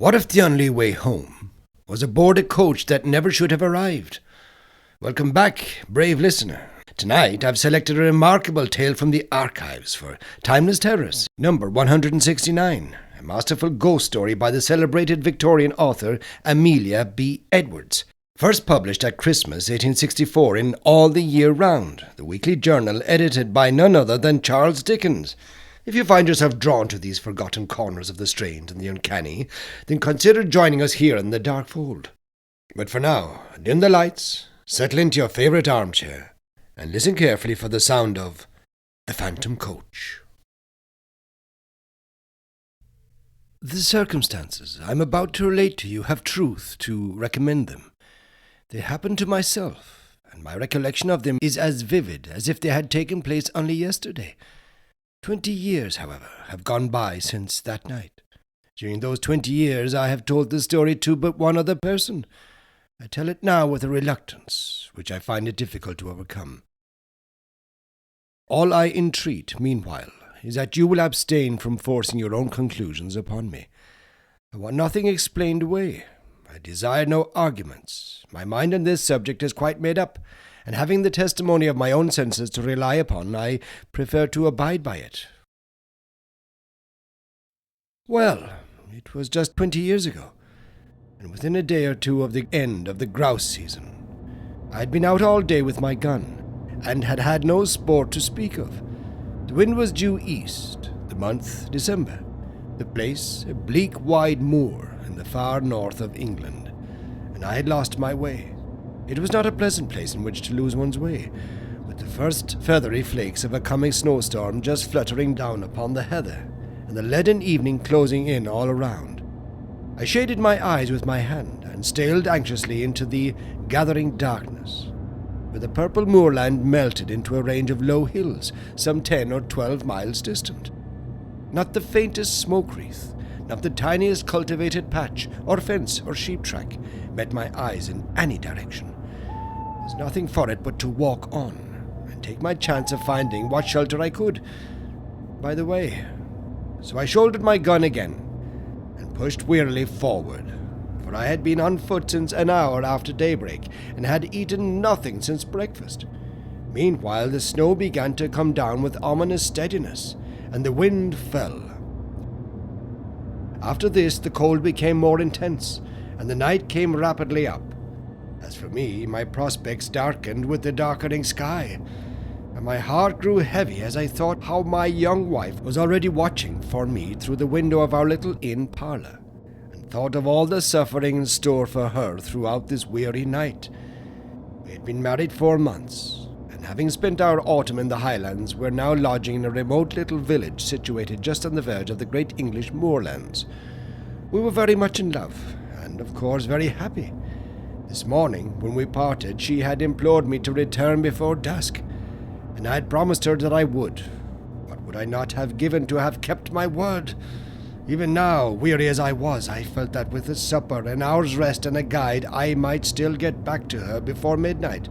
What if the only way home was aboard a coach that never should have arrived? Welcome back, brave listener. Tonight I've selected a remarkable tale from the archives for Timeless Terrors, number 169, a masterful ghost story by the celebrated Victorian author Amelia B. Edwards. First published at Christmas 1864 in All the Year Round, the weekly journal edited by none other than Charles Dickens. If you find yourself drawn to these forgotten corners of the strange and the uncanny, then consider joining us here in the dark fold. But for now, dim the lights, settle into your favourite armchair, and listen carefully for the sound of the phantom coach. The circumstances I'm about to relate to you have truth to recommend them. They happened to myself, and my recollection of them is as vivid as if they had taken place only yesterday. 20 years, however, have gone by since that night. During those 20 years I have told the story to but one other person. I tell it now with a reluctance which I find it difficult to overcome. All I entreat, meanwhile, is that you will abstain from forcing your own conclusions upon me. I want nothing explained away. I desire no arguments. My mind on this subject is quite made up, and having the testimony of my own senses to rely upon, I prefer to abide by it. Well, it was just 20 years ago, and within a day or two of the end of the grouse season. I had been out all day with my gun, and had had no sport to speak of. The wind was due east, the month December, the place a bleak wide moor in the far north of England, and I had lost my way. It was not a pleasant place in which to lose one's way, with the first feathery flakes of a coming snowstorm just fluttering down upon the heather, and the leaden evening closing in all around. I shaded my eyes with my hand, and stared anxiously into the gathering darkness, where the purple moorland melted into a range of low hills, some 10 or 12 miles distant. Not the faintest smoke wreath, not the tiniest cultivated patch, or fence, or sheep track, met my eyes in any direction. There was nothing for it but to walk on, and take my chance of finding what shelter I could by the way. So I shouldered my gun again, and pushed wearily forward, for I had been on foot since an hour after daybreak, and had eaten nothing since breakfast. Meanwhile the snow began to come down with ominous steadiness, and the wind fell. After this the cold became more intense, and the night came rapidly up. As for me, my prospects darkened with the darkening sky, and my heart grew heavy as I thought how my young wife was already watching for me through the window of our little inn parlour, and thought of all the suffering in store for her throughout this weary night. We had been married 4 months, and having spent our autumn in the Highlands, were now lodging in a remote little village situated just on the verge of the great English moorlands. We were very much in love, and of course very happy. This morning, when we parted, she had implored me to return before dusk, and I had promised her that I would. What would I not have given to have kept my word? Even now, weary as I was, I felt that with a supper, an hour's rest, and a guide, I might still get back to her before midnight,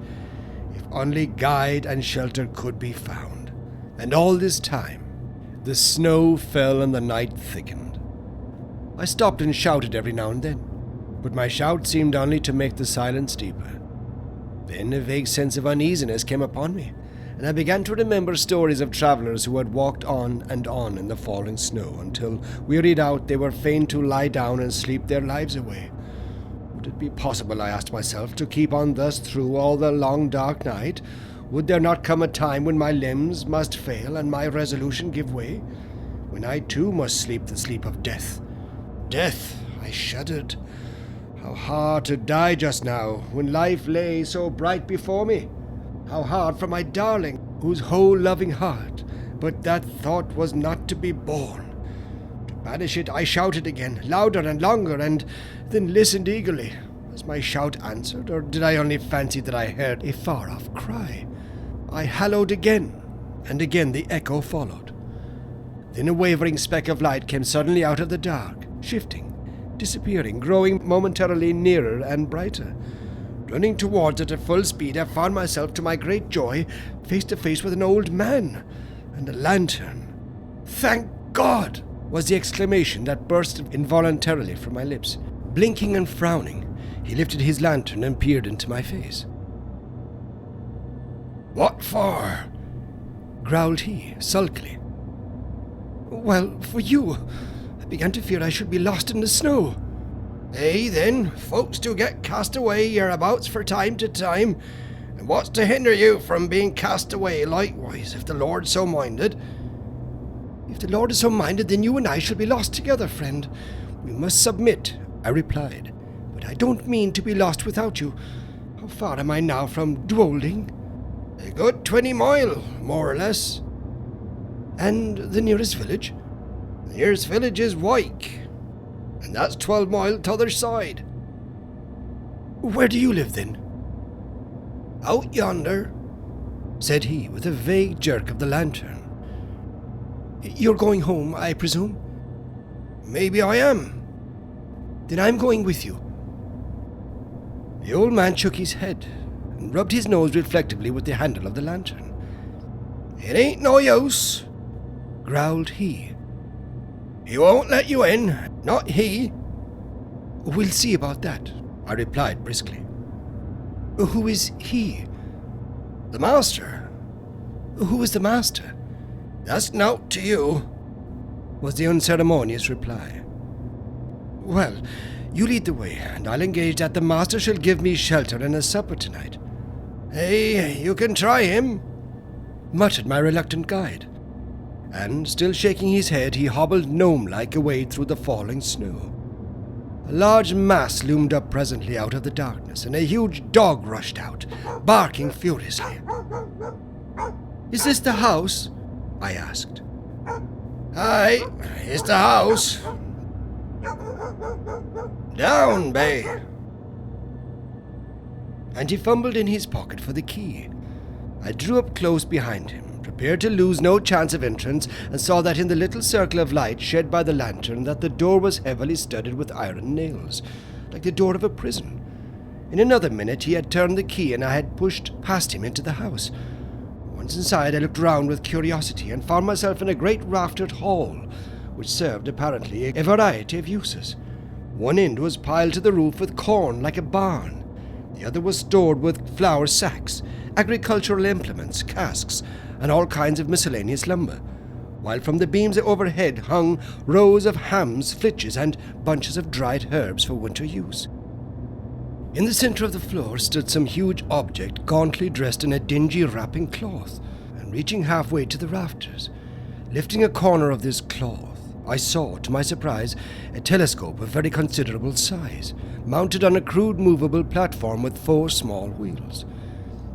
if only guide and shelter could be found. And all this time, the snow fell and the night thickened. I stopped and shouted every now and then, but my shout seemed only to make the silence deeper. Then a vague sense of uneasiness came upon me, and I began to remember stories of travellers who had walked on and on in the falling snow until, wearied out, they were fain to lie down and sleep their lives away. Would it be possible, I asked myself, to keep on thus through all the long dark night? Would there not come a time when my limbs must fail and my resolution give way? When I too must sleep the sleep of death? Death! I shuddered. How hard to die just now, when life lay so bright before me. How hard for my darling, whose whole loving heart, but that thought was not to be borne. To banish it, I shouted again, louder and longer, and then listened eagerly. Was my shout answered, or did I only fancy that I heard a far-off cry? I hallooed again, and again the echo followed. Then a wavering speck of light came suddenly out of the dark, shifting, disappearing, growing momentarily nearer and brighter. Running towards it at full speed, I found myself, to my great joy, face to face with an old man and a lantern. Thank God! was the exclamation that burst involuntarily from my lips. Blinking and frowning, he lifted his lantern and peered into my face. "What for?" growled he, sulkily. "Well, for you. I began to fear I should be lost in the snow." Then, folks do get cast away hereabouts for time to time, and what's to hinder you from being cast away likewise, if the Lord so minded?" "If the Lord is so minded, then you and I shall be lost together, friend. We must submit," I replied, "but I don't mean to be lost without you. How far am I now from Dwolding?" "A good 20 mile, more or less." "And the nearest village?" "The nearest village is Wyke, and that's 12 mile t'other side." "Where do you live, then?" "Out yonder," said he, with a vague jerk of the lantern. "You're going home, I presume?" "Maybe I am." "Then I'm going with you." The old man shook his head and rubbed his nose reflectively with the handle of the lantern. "It ain't no use," growled he. "He won't let you in, not he." "We'll see about that," I replied briskly. "Who is he?" "The master." "Who is the master?" "That's nowt to you," was the unceremonious reply. "Well, you lead the way, and I'll engage that the master shall give me shelter and a supper tonight." "Hey, you can try him," muttered my reluctant guide, and, still shaking his head, he hobbled gnome-like away through the falling snow. A large mass loomed up presently out of the darkness, and a huge dog rushed out, barking furiously. "Is this the house?" I asked. "Aye, it's the house. Down, Bay." And he fumbled in his pocket for the key. I drew up close behind him, prepared to lose no chance of entrance, and saw that in the little circle of light shed by the lantern that the door was heavily studded with iron nails, like the door of a prison. In another minute he had turned the key, and I had pushed past him into the house. Once inside, I looked round with curiosity and found myself in a great raftered hall, which served apparently a variety of uses. One end was piled to the roof with corn like a barn. The other was stored with flour sacks, agricultural implements, casks, and all kinds of miscellaneous lumber, while from the beams overhead hung rows of hams, flitches, and bunches of dried herbs for winter use. In the centre of the floor stood some huge object gauntly dressed in a dingy wrapping cloth, and reaching halfway to the rafters. Lifting a corner of this cloth, I saw, to my surprise, a telescope of very considerable size, mounted on a crude movable platform with 4 small wheels.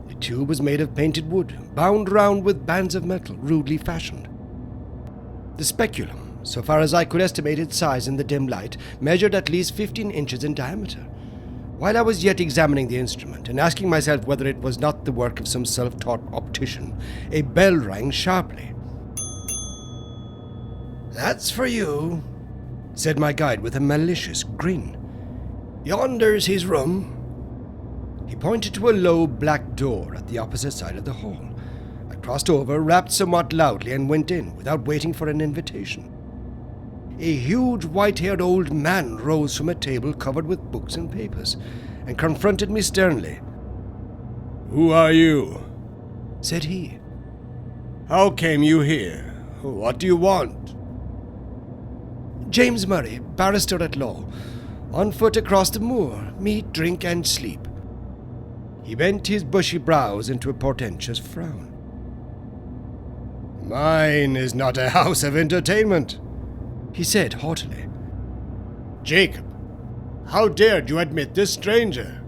The tube was made of painted wood, bound round with bands of metal, rudely fashioned. The speculum, so far as I could estimate its size in the dim light, measured at least 15 inches in diameter. While I was yet examining the instrument, and asking myself whether it was not the work of some self-taught optician, a bell rang sharply. "That's for you," said my guide with a malicious grin. "Yonder's his room." He pointed to a low black door at the opposite side of the hall. I crossed over, rapped somewhat loudly, and went in without waiting for an invitation. A huge white-haired old man rose from a table covered with books and papers, and confronted me sternly. "Who are you?" said he. "How came you here? What do you want?" "James Murray, barrister at law. On foot across the moor, meat, drink, and sleep." He bent his bushy brows into a portentous frown. "Mine is not a house of entertainment," he said haughtily. "Jacob, how dared you admit this stranger?"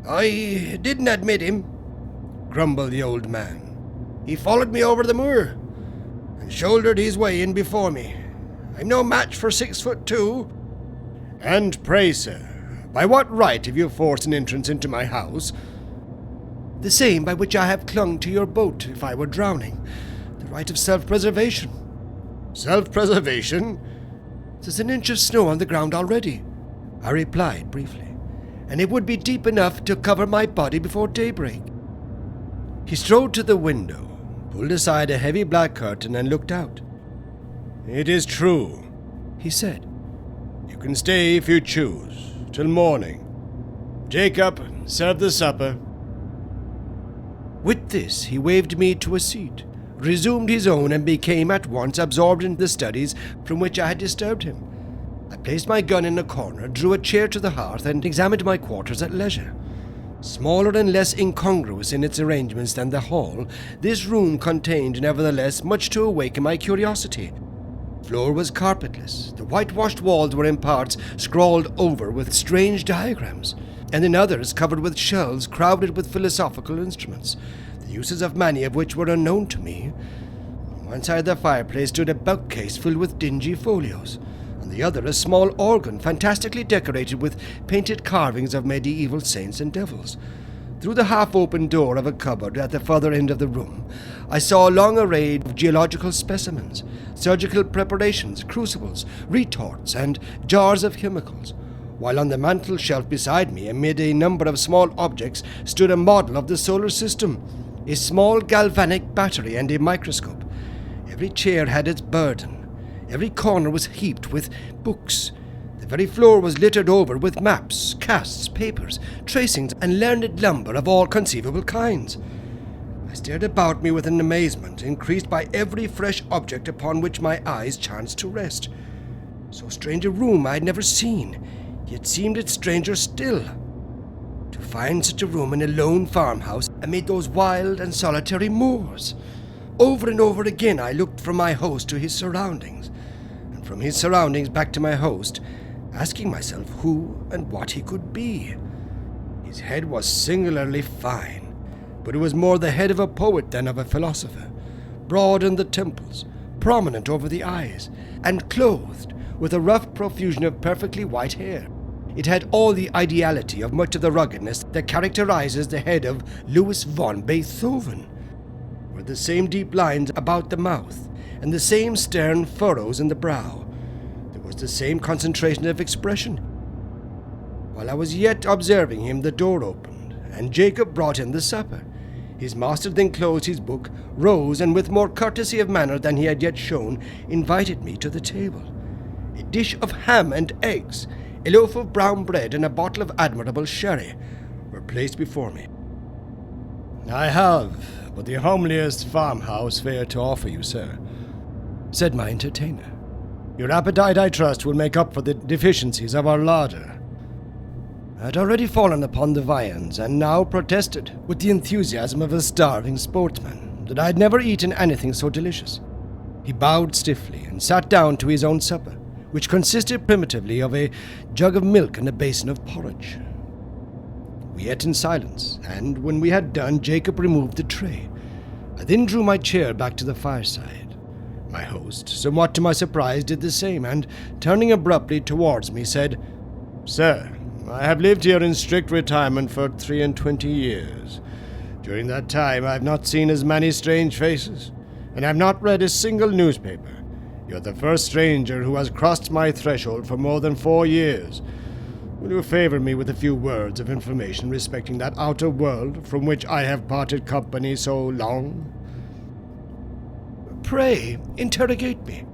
"I didn't admit him," grumbled the old man. "He followed me over the moor and shouldered his way in before me. I'm no match for 6'2". "And pray, sir, by what right have you forced an entrance into my house?" "The same by which I have clung to your boat if I were drowning. The right of self-preservation." "Self-preservation?" "There's an inch of snow on the ground already," I replied briefly, "and it would be deep enough to cover my body before daybreak." He strode to the window, pulled aside a heavy black curtain, and looked out. "It is true," he said. "You can stay if you choose, till morning. Jacob, serve the supper." With this, he waved me to a seat, resumed his own, and became at once absorbed in the studies from which I had disturbed him. I placed my gun in a corner, drew a chair to the hearth, and examined my quarters at leisure. Smaller and less incongruous in its arrangements than the hall, this room contained nevertheless much to awaken my curiosity. The floor was carpetless, the whitewashed walls were in parts scrawled over with strange diagrams, and in others covered with shelves crowded with philosophical instruments, the uses of many of which were unknown to me. On one side of the fireplace stood a bookcase filled with dingy folios. On the other, a small organ fantastically decorated with painted carvings of medieval saints and devils. Through the half-open door of a cupboard at the further end of the room, I saw a long array of geological specimens, surgical preparations, crucibles, retorts, and jars of chemicals, while on the mantel shelf beside me, amid a number of small objects, stood a model of the solar system, a small galvanic battery, and a microscope. Every chair had its burden. Every corner was heaped with books. The very floor was littered over with maps, casts, papers, tracings, and learned lumber of all conceivable kinds. I stared about me with an amazement increased by every fresh object upon which my eyes chanced to rest. So strange a room I had never seen, yet seemed it stranger still. To find such a room in a lone farmhouse amid those wild and solitary moors. Over and over again I looked from my host to his surroundings, and from his surroundings back to my host, asking myself who and what he could be. His head was singularly fine, but it was more the head of a poet than of a philosopher, broad in the temples, prominent over the eyes, and clothed with a rough profusion of perfectly white hair. It had all the ideality of much of the ruggedness that characterizes the head of Louis von Beethoven. Were the same deep lines about the mouth, and the same stern furrows in the brow. There was the same concentration of expression. While I was yet observing him, the door opened, and Jacob brought in the supper. His master then closed his book, rose, and with more courtesy of manner than he had yet shown, invited me to the table. A dish of ham and eggs, a loaf of brown bread, and a bottle of admirable sherry were placed before me. "I have but the homeliest farmhouse fare to offer you, sir," said my entertainer. "Your appetite, I trust, will make up for the deficiencies of our larder." I had already fallen upon the viands, and now protested, with the enthusiasm of a starving sportsman, that I had never eaten anything so delicious. He bowed stiffly and sat down to his own supper, which consisted primitively of a jug of milk and a basin of porridge. We ate in silence, and when we had done, Jacob removed the tray. I then drew my chair back to the fireside. My host, somewhat to my surprise, did the same, and, turning abruptly towards me, said, "Sir, I have lived here in strict retirement for 23 years. During that time I have not seen as many strange faces, and have not read a single newspaper. You are the first stranger who has crossed my threshold for more than 4 years. Will you favor me with a few words of information respecting that outer world from which I have parted company so long?" "Pray, interrogate me,"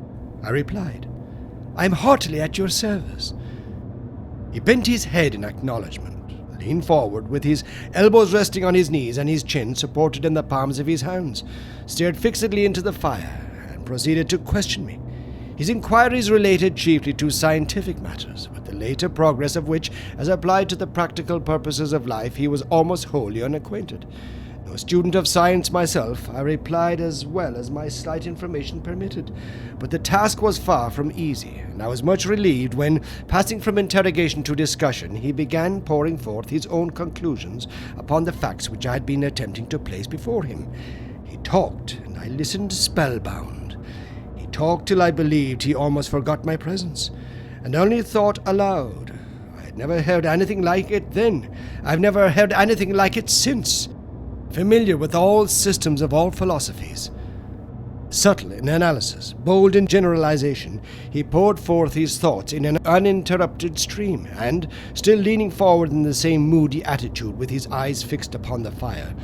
I replied. "I am heartily at your service." He bent his head in acknowledgment, leaned forward with his elbows resting on his knees and his chin supported in the palms of his hands, stared fixedly into the fire, and proceeded to question me. His inquiries related chiefly to scientific matters, with the later progress of which, as applied to the practical purposes of life, he was almost wholly unacquainted. No student of science myself, I replied as well as my slight information permitted, but the task was far from easy, and I was much relieved when, passing from interrogation to discussion, he began pouring forth his own conclusions upon the facts which I had been attempting to place before him. He talked, and I listened spellbound. He talked till I believed he almost forgot my presence, and only thought aloud. I had never heard anything like it then. I have never heard anything like it since. Familiar with all systems of all philosophies, subtle in analysis, bold in generalization, he poured forth his thoughts in an uninterrupted stream, and, still leaning forward in the same moody attitude with his eyes fixed upon the fire,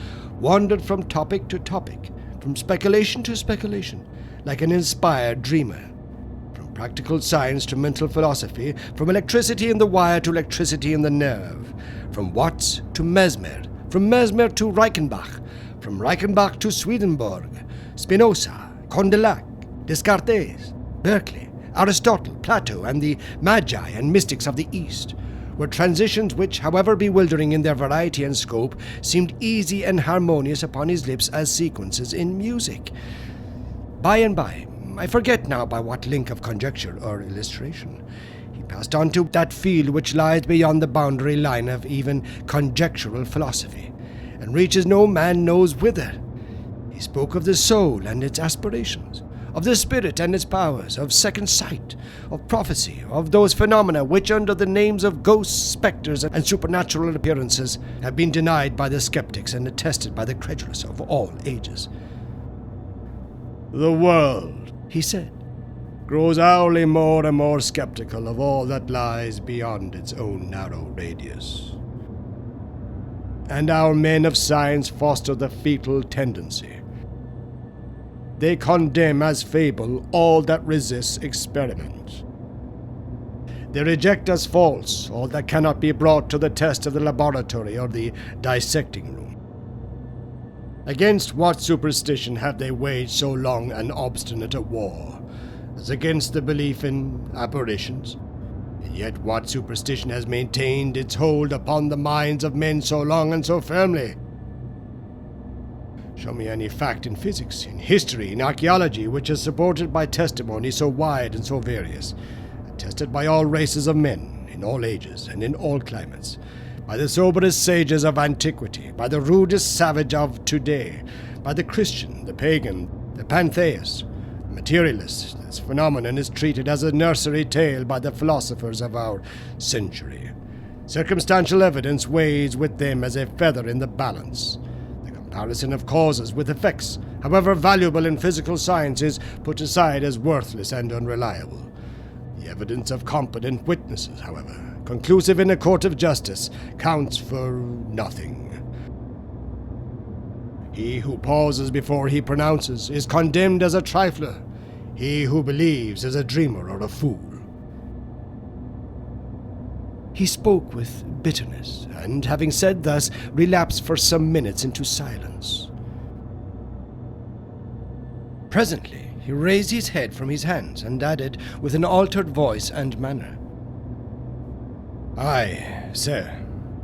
wandered from topic to topic, from speculation to speculation, like an inspired dreamer, practical science to mental philosophy, from electricity in the wire to electricity in the nerve, from Watts to Mesmer, from Mesmer to Reichenbach, from Reichenbach to Swedenborg, Spinoza, Condillac, Descartes, Berkeley, Aristotle, Plato, and the Magi and mystics of the East, were transitions which, however bewildering in their variety and scope, seemed easy and harmonious upon his lips as sequences in music. By and by, I forget now by what link of conjecture or illustration, he passed on to that field which lies beyond the boundary line of even conjectural philosophy, and reaches no man knows whither. He spoke of the soul and its aspirations, of the spirit and its powers, of second sight, of prophecy, of those phenomena which, under the names of ghosts, spectres, and supernatural appearances, have been denied by the skeptics and attested by the credulous of all ages. "The world," he said, "grows hourly more and more skeptical of all that lies beyond its own narrow radius. And our men of science foster the fatal tendency. They condemn as fable all that resists experiment. They reject as false all that cannot be brought to the test of the laboratory or the dissecting room. Against what superstition have they waged so long and obstinate a war, as against the belief in apparitions? And yet what superstition has maintained its hold upon the minds of men so long and so firmly? Show me any fact in physics, in history, in archaeology, which is supported by testimony so wide and so various, attested by all races of men, in all ages and in all climates, by the soberest sages of antiquity, by the rudest savage of today, by the Christian, the pagan, the pantheist, the materialist. This phenomenon is treated as a nursery tale by the philosophers of our century. Circumstantial evidence weighs with them as a feather in the balance. Comparison of causes with effects, however valuable in physical science, is put aside as worthless and unreliable. The evidence of competent witnesses, however, conclusive in a court of justice, counts for nothing. He who pauses before he pronounces is condemned as a trifler. He who believes is a dreamer or a fool. He spoke with bitterness, and having said thus, relapsed for some minutes into silence. Presently he raised his head from his hands, and added, with an altered voice and manner, "I, sir,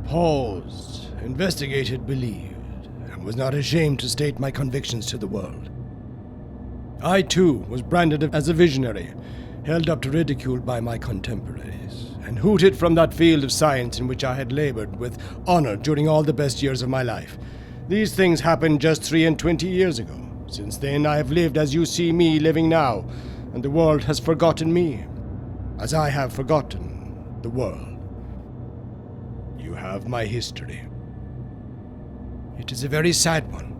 paused, investigated, believed, and was not ashamed to state my convictions to the world. I, too, was branded as a visionary, held up to ridicule by my contemporaries, and hooted from that field of science in which I had labored with honor during all the best years of my life. These things happened just 23 years ago. Since then I have lived as you see me living now, and the world has forgotten me, as I have forgotten the world. You have my history." "It is a very sad one,"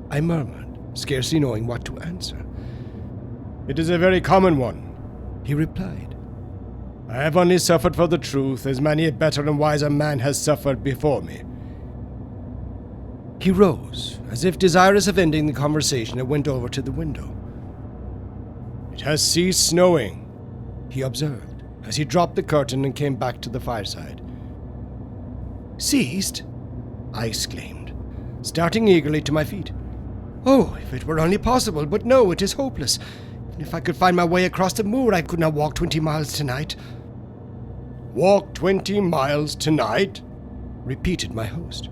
I murmured, scarcely knowing what to answer. "It is a very common one," he replied. "I have only suffered for the truth, as many a better and wiser man has suffered before me." He rose, as if desirous of ending the conversation, and went over to the window. "It has ceased snowing," he observed, as he dropped the curtain and came back to the fireside. "Ceased?" I exclaimed, starting eagerly to my feet. "Oh, if it were only possible, but no, it is hopeless. Even if I could find my way across the moor, I could not walk 20 miles tonight." "Walk 20 miles tonight?" repeated my host.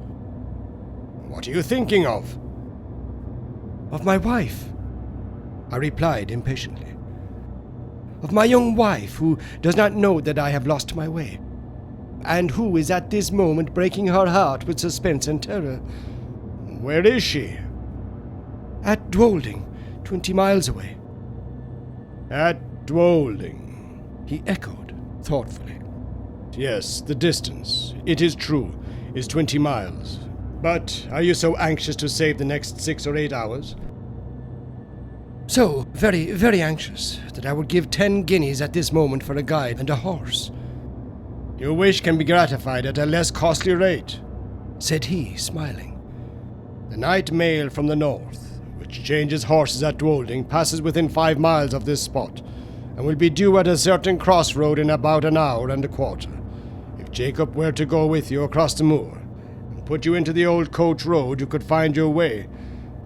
"What are you thinking of?" "Of my wife," I replied impatiently. "Of my young wife, who does not know that I have lost my way, and who is at this moment breaking her heart with suspense and terror." "Where is she?" "At Dwolding, 20 miles away." "At Dwolding," he echoed thoughtfully. "Yes, the distance, it is true, is 20 miles. But are you so anxious to save the next 6 or 8 hours?" "So very, very anxious that I would give 10 guineas at this moment for a guide and a horse." "Your wish can be gratified at a less costly rate," said he, smiling. "The night mail from the north, which changes horses at Dwolding, passes within 5 miles of this spot, and will be due at a certain crossroad in about an hour and a quarter. If Jacob were to go with you across the moor, and put you into the old coach road, you could find your way,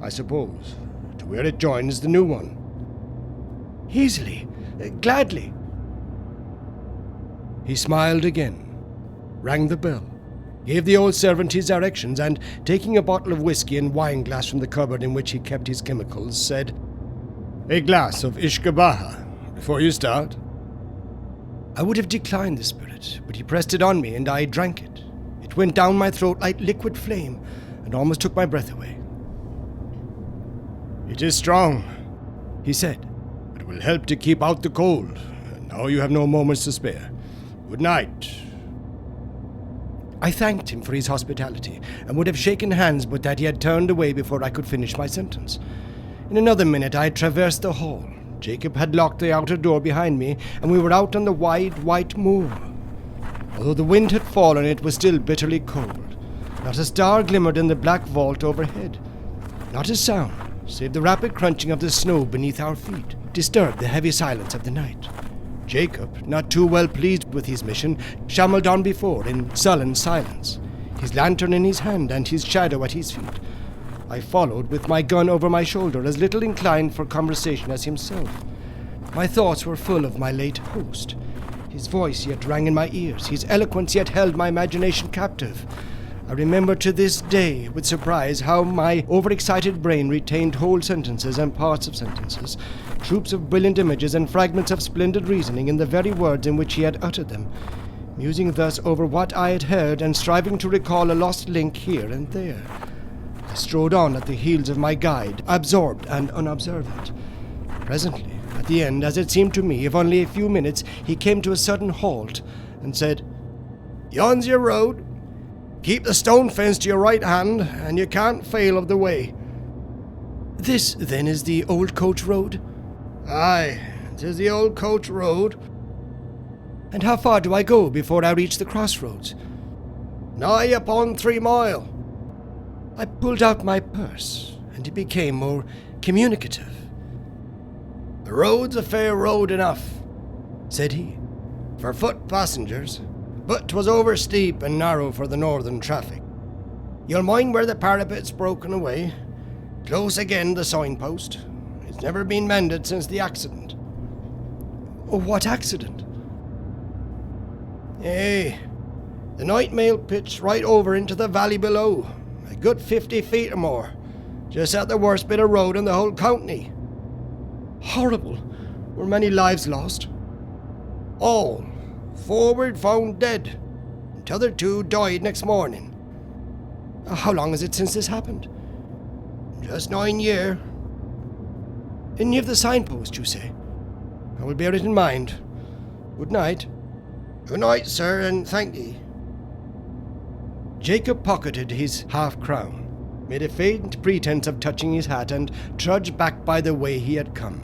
I suppose, to where it joins the new one." "Easily, gladly." He smiled again, rang the bell, gave the old servant his directions, and, taking a bottle of whiskey and wine glass from the cupboard in which he kept his chemicals, said, "A glass of Ishkabaha before you start." I would have declined the spirit, but he pressed it on me, and I drank it. It went down my throat like liquid flame, and almost took my breath away. "It is strong," he said, "but it will help to keep out the cold. Now you have no moments to spare. Good night." I thanked him for his hospitality, and would have shaken hands but that he had turned away before I could finish my sentence. In another minute I had traversed the hall. Jacob had locked the outer door behind me, and we were out on the wide, white moor. Although the wind had fallen, it was still bitterly cold. Not a star glimmered in the black vault overhead. Not a sound, save the rapid crunching of the snow beneath our feet, disturbed the heavy silence of the night. Jacob, not too well pleased with his mission, shambled on before in sullen silence, his lantern in his hand and his shadow at his feet. I followed with my gun over my shoulder, as little inclined for conversation as himself. My thoughts were full of my late host. His voice yet rang in my ears, his eloquence yet held my imagination captive. I remember to this day with surprise how my overexcited brain retained whole sentences and parts of sentences, troops of brilliant images and fragments of splendid reasoning in the very words in which he had uttered them, musing thus over what I had heard and striving to recall a lost link here and there. I strode on at the heels of my guide, absorbed and unobservant. Presently, at the end, as it seemed to me, of only a few minutes, he came to a sudden halt and said, "Yon's your road. Keep the stone fence to your right hand, and you can't fail of the way." "This, then, is the old coach road?" "Aye, 'tis the old coach road." "And how far do I go before I reach the crossroads?" "Nigh upon 3 mile." I pulled out my purse, and he became more communicative. "The road's a fair road enough," said he, "for foot passengers, but 'twas over steep and narrow for the northern traffic. You'll mind where the parapet's broken away? Close again the signpost. It's never been mended since the accident." "Oh, what accident?" The night mail pitched right over into the valley below, a good 50 feet or more, just at the worst bit of road in the whole county." "Horrible! Were many lives lost?" "All. Forward found dead. T'other 2 died next morning." "How long is it since this happened?" "Just 9 year." "Near the signpost, you say? I will bear it in mind. Good night." "Good night, sir, and thank ye." Jacob pocketed his half-crown, made a faint pretense of touching his hat, and trudged back by the way he had come.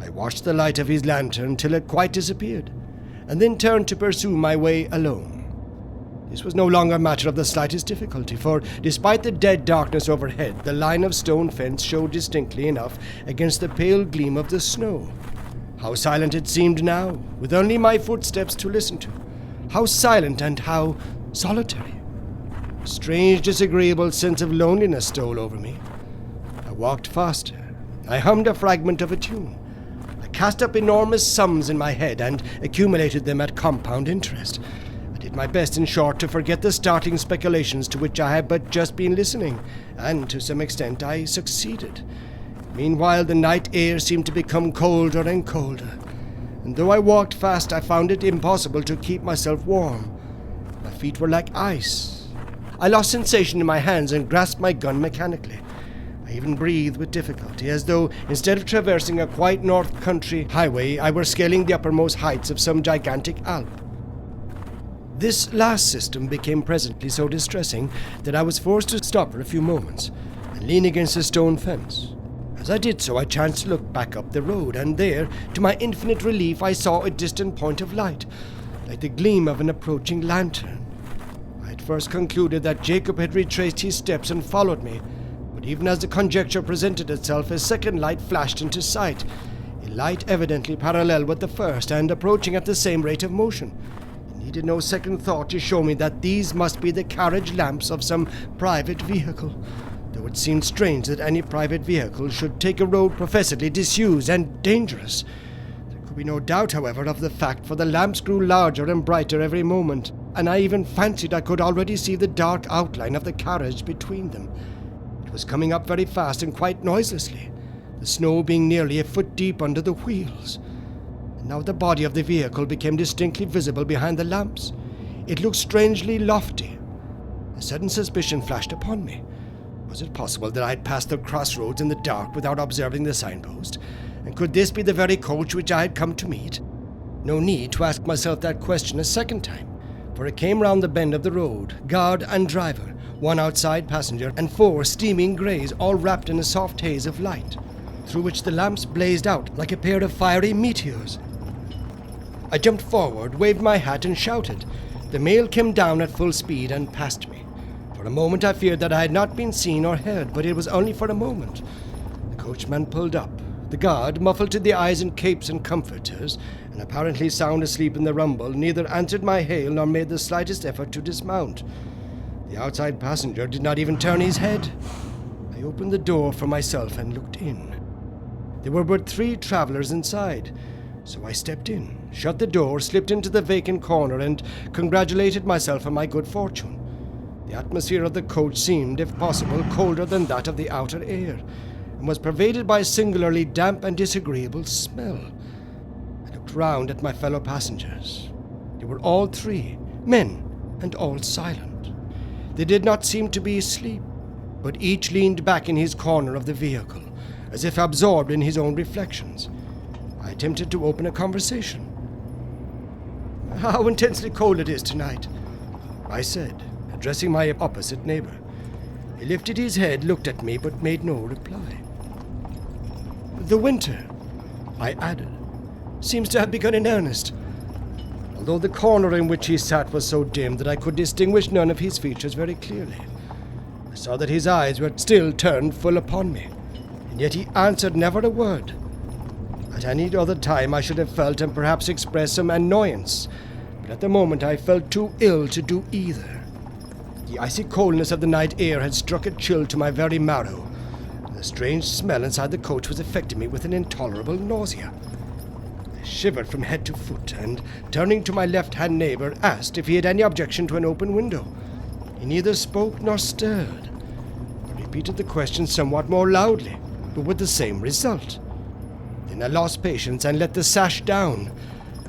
I watched the light of his lantern till it quite disappeared, and then turned to pursue my way alone. This was no longer a matter of the slightest difficulty, for despite the dead darkness overhead, the line of stone fence showed distinctly enough against the pale gleam of the snow. How silent it seemed now, with only my footsteps to listen to. How silent and how solitary. A strange, disagreeable sense of loneliness stole over me. I walked faster. I hummed a fragment of a tune. I cast up enormous sums in my head and accumulated them at compound interest. I did my best, in short, to forget the startling speculations to which I had but just been listening, and to some extent I succeeded. Meanwhile, the night air seemed to become colder and colder, and though I walked fast, I found it impossible to keep myself warm. My feet were like ice. I lost sensation in my hands and grasped my gun mechanically. I even breathed with difficulty, as though, instead of traversing a quiet north country highway, I were scaling the uppermost heights of some gigantic Alp. This last system became presently so distressing that I was forced to stop for a few moments and lean against a stone fence. As I did so, I chanced to look back up the road, and there, to my infinite relief, I saw a distant point of light, like the gleam of an approaching lantern. I had first concluded that Jacob had retraced his steps and followed me, but even as the conjecture presented itself, a second light flashed into sight. a light evidently parallel with the first and approaching at the same rate of motion. It needed no second thought to show me that these must be the carriage lamps of some private vehicle, though it seemed strange that any private vehicle should take a road professedly disused and dangerous. There could be no doubt, however, of the fact, for the lamps grew larger and brighter every moment, and I even fancied I could already see the dark outline of the carriage between them. It was coming up very fast and quite noiselessly, the snow being nearly a foot deep under the wheels. And now the body of the vehicle became distinctly visible behind the lamps. It looked strangely lofty. A sudden suspicion flashed upon me. Was it possible that I had passed the crossroads in the dark without observing the signpost? And could this be the very coach which I had come to meet? No need to ask myself that question a second time, for it came round the bend of the road, guard and driver, one outside passenger, and 4 steaming greys, all wrapped in a soft haze of light, through which the lamps blazed out like a pair of fiery meteors. I jumped forward, waved my hat, and shouted. The mail came down at full speed and passed me. For a moment I feared that I had not been seen or heard, but it was only for a moment. The coachman pulled up. The guard, muffled to the eyes in capes and comforters, and apparently sound asleep in the rumble, neither answered my hail nor made the slightest effort to dismount. The outside passenger did not even turn his head. I opened the door for myself and looked in. There were but 3 travellers inside, so I stepped in, shut the door, slipped into the vacant corner, and congratulated myself on my good fortune. The atmosphere of the coach seemed, if possible, colder than that of the outer air, and was pervaded by a singularly damp and disagreeable smell. I looked round at my fellow passengers. They were all 3 men, and all silent. They did not seem to be asleep, but each leaned back in his corner of the vehicle, as if absorbed in his own reflections. I attempted to open a conversation. "How intensely cold it is tonight," I said, addressing my opposite neighbor. He lifted his head, looked at me, but made no reply. "The winter," I added, "seems to have begun in earnest," although the corner in which he sat was so dim that I could distinguish none of his features very clearly. I saw that his eyes were still turned full upon me, and yet he answered never a word. At any other time I should have felt and perhaps expressed some annoyance, but at the moment I felt too ill to do either. The icy coldness of the night air had struck a chill to my very marrow, and the strange smell inside the coach was affecting me with an intolerable nausea. I shivered from head to foot, and, turning to my left-hand neighbour, asked if he had any objection to an open window. He neither spoke nor stirred. I repeated the question somewhat more loudly, but with the same result. Then I lost patience and let the sash down.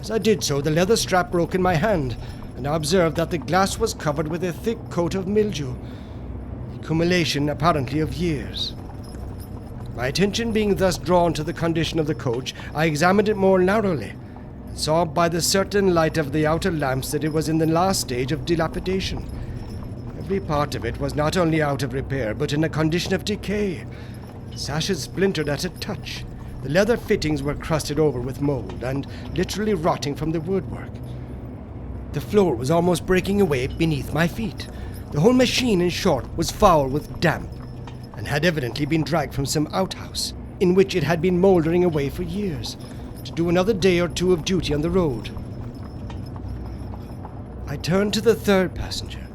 As I did so, the leather strap broke in my hand, and I observed that the glass was covered with a thick coat of mildew, the accumulation apparently of years. My attention being thus drawn to the condition of the coach, I examined it more narrowly, and saw by the certain light of the outer lamps that it was in the last stage of dilapidation. Every part of it was not only out of repair, but in a condition of decay. The sashes splintered at a touch. The leather fittings were crusted over with mold and literally rotting from the woodwork. The floor was almost breaking away beneath my feet. The whole machine, in short, was foul with damp, and had evidently been dragged from some outhouse, in which it had been mouldering away for years, to do another day or 2 of duty on the road. I turned to the 3rd passenger,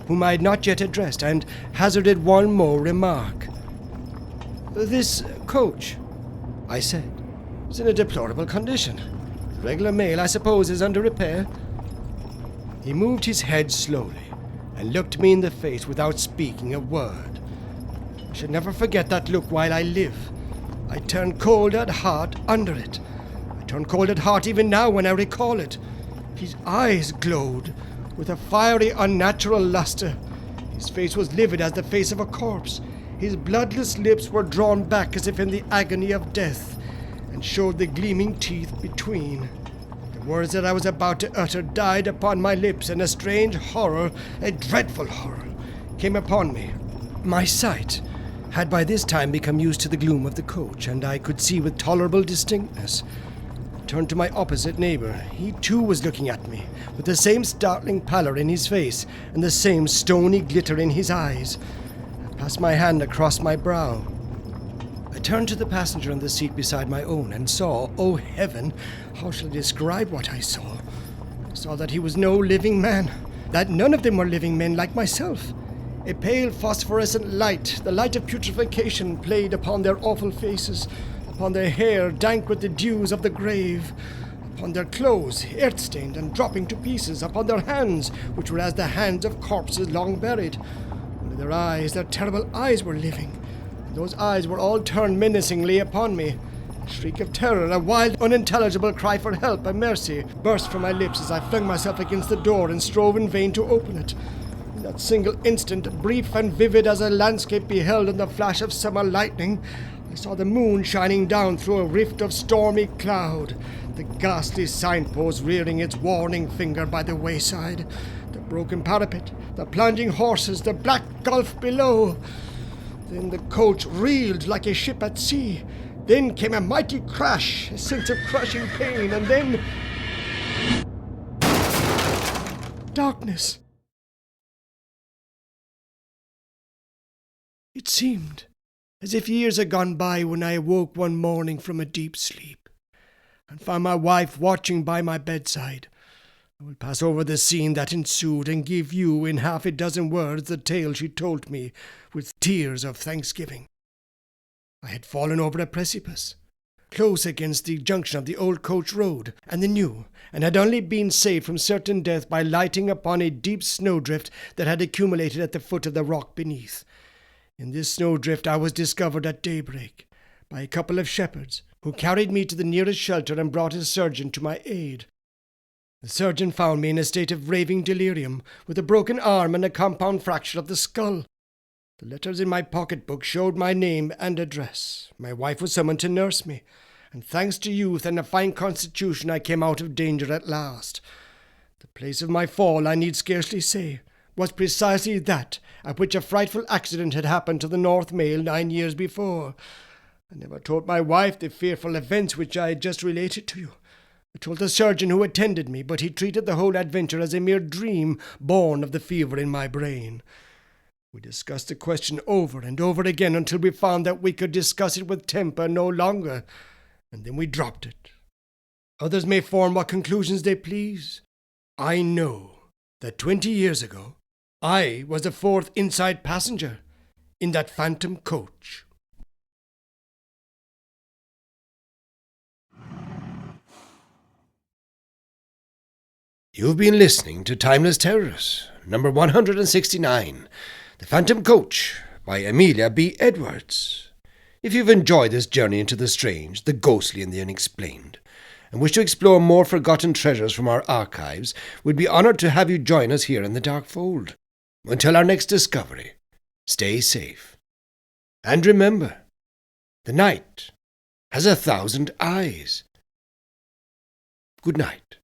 whom I had not yet addressed, and hazarded one more remark. "This coach," I said, "is in a deplorable condition. The regular mail, I suppose, is under repair." He moved his head slowly, and looked me in the face without speaking a word. I should never forget that look while I live. I turned cold at heart under it. I turn cold at heart even now when I recall it. His eyes glowed with a fiery, unnatural luster. His face was livid as the face of a corpse. His bloodless lips were drawn back as if in the agony of death, and showed the gleaming teeth between. The words that I was about to utter died upon my lips, and a strange horror, a dreadful horror, came upon me. My sight had by this time become used to the gloom of the coach, and I could see with tolerable distinctness. I turned to my opposite neighbour. He too was looking at me, with the same startling pallor in his face, and the same stony glitter in his eyes. I passed my hand across my brow. A turned to the passenger on the seat beside my own and saw, oh heaven, how shall I describe what I saw? I saw that he was no living man, that none of them were living men like myself. A pale phosphorescent light, the light of putrefaction, played upon their awful faces, upon their hair dank with the dews of the grave, upon their clothes, earth-stained and dropping to pieces, upon their hands, which were as the hands of corpses long buried. Only their eyes, their terrible eyes, were living. And those eyes were all turned menacingly upon me. A shriek of terror, a wild, unintelligible cry for help and mercy, burst from my lips as I flung myself against the door and strove in vain to open it. In that single instant, brief and vivid as a landscape beheld in the flash of summer lightning, I saw the moon shining down through a rift of stormy cloud, the ghastly signpost rearing its warning finger by the wayside, the broken parapet, the plunging horses, the black gulf below. Then the coach reeled like a ship at sea. Then came a mighty crash, a sense of crushing pain, and then darkness. It seemed as if years had gone by when I awoke one morning from a deep sleep and found my wife watching by my bedside. I will pass over the scene that ensued and give you in half a dozen words the tale she told me with tears of thanksgiving. I had fallen over a precipice, close against the junction of the old coach road and the new, and had only been saved from certain death by lighting upon a deep snowdrift that had accumulated at the foot of the rock beneath. In this snowdrift I was discovered at daybreak by a couple of shepherds, who carried me to the nearest shelter and brought a surgeon to my aid. The surgeon found me in a state of raving delirium, with a broken arm and a compound fracture of the skull. The letters in my pocket-book showed my name and address. My wife was summoned to nurse me, and thanks to youth and a fine constitution I came out of danger at last. The place of my fall, I need scarcely say, was precisely that at which a frightful accident had happened to the North Mail 9 years before. I never told my wife the fearful events which I had just related to you. I told the surgeon who attended me, but he treated the whole adventure as a mere dream born of the fever in my brain. We discussed the question over and over again until we found that we could discuss it with temper no longer, and then we dropped it. Others may form what conclusions they please. I know that 20 years ago I was the fourth inside passenger in that phantom coach. You've been listening to Timeless Terrors, number 169, The Phantom Coach, by Amelia B. Edwards. If you've enjoyed this journey into the strange, the ghostly and the unexplained, and wish to explore more forgotten treasures from our archives, we'd be honoured to have you join us here in the Dark Fold. Until our next discovery, stay safe. And remember, the night has 1,000 eyes. Good night.